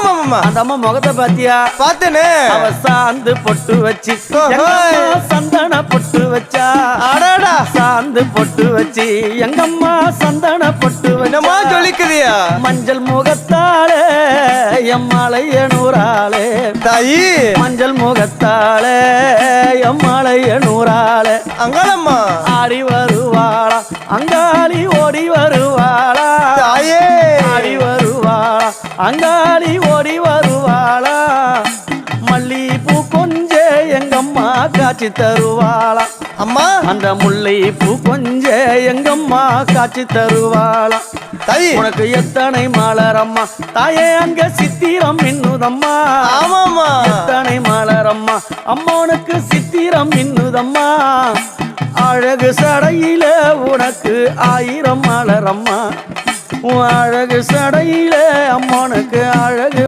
அந்த அம்மா முகத்தை பாத்தியா? பார்த்தேனே. அவ சாந்து பொட்டு வச்சு சந்தன பொட்டு வச்சா. அடடா சாந்து பொட்டு வச்சு எங்கம்மா சந்தன பொட்டு என்னமா சொல்லிக்குதியா? மஞ்சள் முகத்தாலே எம்மாளைய நூறாளே தாயி. மஞ்சள் முகத்தாலே எம்மாளைய நூறாளே அங்காளம்மா ஆடி வருவாளா அங்காளி ஓடி வருவாளா தாயே. ஆடி வருவாளா அங்காளி ஓடி வருவாளா மல்லிப்பூ கொஞ்ச எங்கம்மா காட்சி தருவாளா அம்மா அந்த முல்லை பூ கொஞ்ச எங்கம்மா காட்சி தருவாளா தாயி. உனக்கு எத்தனை மலரம்மா தாயே அங்க சித்திரம் மின்னுதம்மா. ஆமாமா எத்தனை மலரம்மா அம்மா உனக்கு சித்திரம் மின்னுதம்மா. அழகு சடையில உனக்கு 1000 மலரம்மா. உன் அழகு சடையில அம்மா உனக்கு அழகு